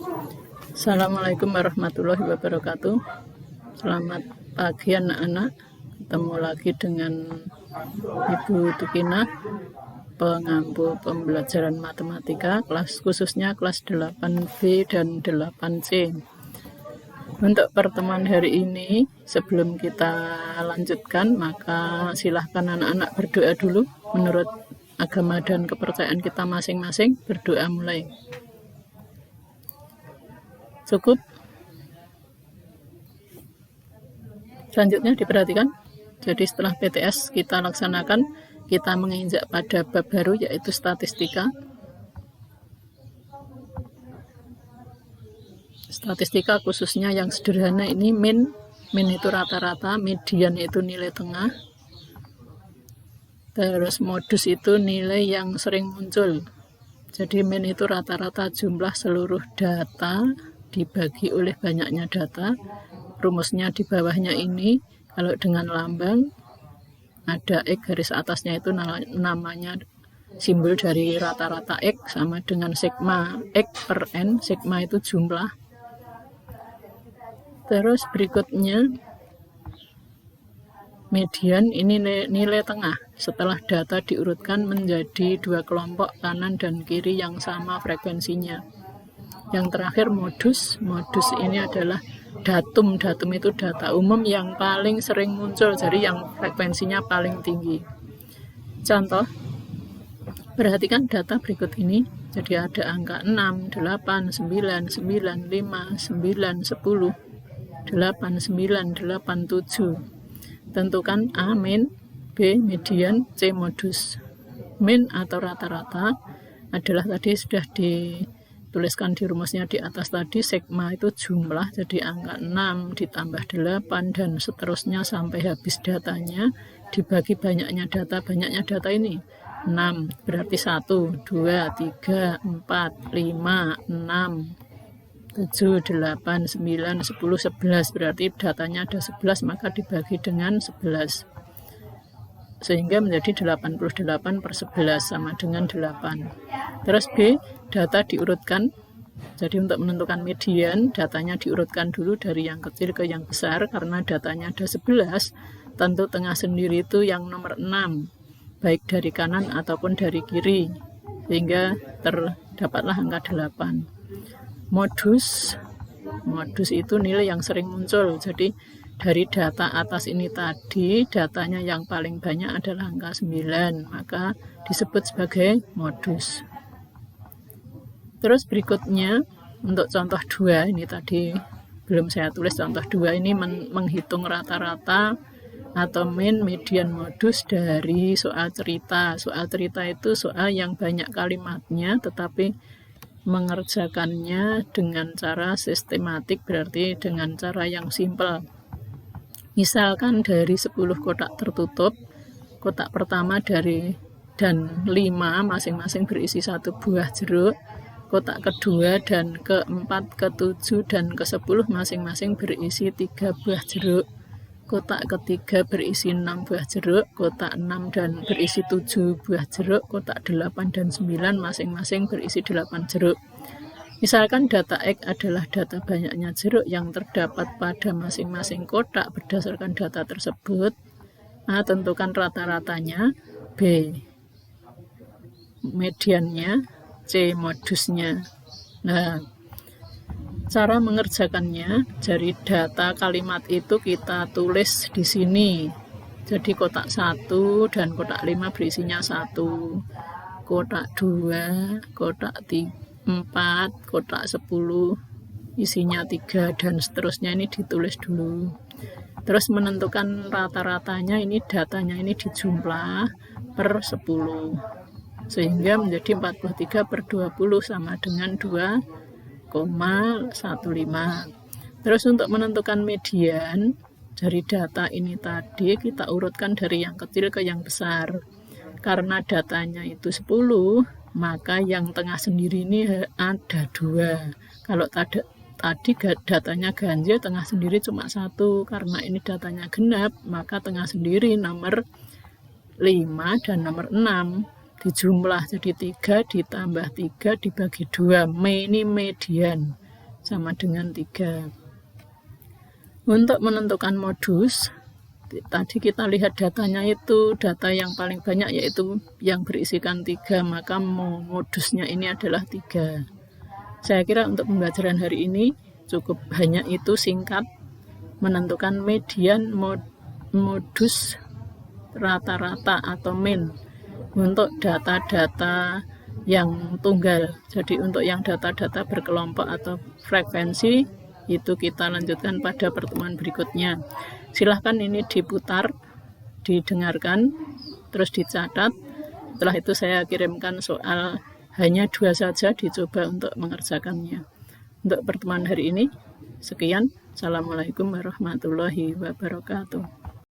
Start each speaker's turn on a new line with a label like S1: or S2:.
S1: Assalamualaikum warahmatullahi wabarakatuh. Selamat pagi anak-anak. Ketemu lagi dengan Ibu Tukina, pengampu pembelajaran matematika kelas khususnya kelas 8B dan 8C. Untuk pertemuan hari ini, sebelum kita lanjutkan, maka silahkan anak-anak berdoa dulu menurut agama dan kepercayaan kita masing-masing. Berdoa mulai. Cukup. Selanjutnya diperhatikan. Jadi setelah PTS kita laksanakan, kita menginjak pada bab baru yaitu statistika. Statistika khususnya yang sederhana ini min itu rata-rata, median itu nilai tengah. Terus modus itu nilai yang sering muncul. Jadi min itu rata-rata jumlah seluruh data dibagi oleh banyaknya data. Rumusnya di bawahnya ini, kalau dengan lambang ada X garis atasnya itu namanya simbol dari rata-rata X sama dengan sigma X per N. Sigma itu jumlah. Terus berikutnya median ini nilai tengah setelah data diurutkan menjadi dua kelompok kanan dan kiri yang sama frekuensinya. Yang terakhir modus ini adalah datum itu data umum yang paling sering muncul, jadi yang frekuensinya paling tinggi. Contoh, perhatikan data berikut ini. Jadi ada angka 6, 8, 9, 9, 5, 9, 10, 8, 9, 8, 7. Tentukan A min, B median, C modus. Min atau rata-rata adalah tadi sudah dituliskan di rumusnya di atas tadi, sigma itu jumlah, jadi angka 6 ditambah 8 dan seterusnya sampai habis datanya dibagi banyaknya data ini 6 berarti 1, 2, 3, 4, 5, 6, 7, 8, 9, 10, 11 berarti datanya ada 11 maka dibagi dengan 11 sehingga menjadi 88 per 11 sama dengan 8. Terus B, data diurutkan. Jadi untuk menentukan median, datanya diurutkan dulu dari yang kecil ke yang besar. Karena datanya ada 11, tentu tengah sendiri itu yang nomor 6, baik dari kanan ataupun dari kiri, sehingga terdapatlah angka 8. Modus itu nilai yang sering muncul. Jadi dari data atas ini tadi, datanya yang paling banyak adalah angka 9, maka disebut sebagai modus. Terus berikutnya, untuk contoh 2, ini tadi belum saya tulis contoh 2, ini menghitung rata-rata atau min, median, modus dari soal cerita. Soal cerita itu soal yang banyak kalimatnya, tetapi mengerjakannya dengan cara sistematik, berarti dengan cara yang simpel. Misalkan dari 10 kotak tertutup, kotak pertama dari dan 5 masing-masing berisi 1 buah jeruk, kotak kedua dan keempat, ke-7 dan ke-10 masing-masing berisi 3 buah jeruk, kotak ketiga berisi 6 buah jeruk, kotak 6 dan berisi 7 buah jeruk, kotak 8 dan 9 masing-masing berisi 8 jeruk. Misalkan data X adalah data banyaknya jeruk yang terdapat pada masing-masing kotak berdasarkan data tersebut. A, tentukan rata-ratanya. B, mediannya. C, modusnya. Nah, cara mengerjakannya dari data kalimat itu kita tulis di sini. Jadi kotak 1 dan kotak 5 berisinya 1, kotak 2, kotak 4, kotak 10 isinya 3 dan seterusnya, ini ditulis dulu. Terus menentukan rata-ratanya, ini datanya ini dijumlah per 10 sehingga menjadi 43 per 20 sama dengan 2,15. Terus untuk menentukan median dari data ini tadi kita urutkan dari yang kecil ke yang besar. Karena datanya itu 10, maka yang tengah sendiri ini ada 2. Kalau tadi datanya ganjil, tengah sendiri cuma 1. Karena ini datanya genap, maka tengah sendiri nomor 5 dan nomor 6 dijumlah jadi 3 ditambah 3 dibagi 2. Ini median. sama dengan 3. Untuk menentukan modus, tadi kita lihat datanya itu, data yang paling banyak yaitu yang berisikan 3, maka modusnya ini adalah 3. Saya kira untuk pembelajaran hari ini cukup hanya itu, singkat, menentukan median modus rata-rata atau mean untuk data-data yang tunggal. Jadi untuk yang data-data berkelompok atau frekuensi itu kita lanjutkan pada pertemuan berikutnya. Silahkan ini diputar, didengarkan, terus dicatat. Setelah itu saya kirimkan soal, hanya 2 saja, dicoba untuk mengerjakannya. Untuk pertemuan hari ini sekian. Assalamualaikum warahmatullahi wabarakatuh.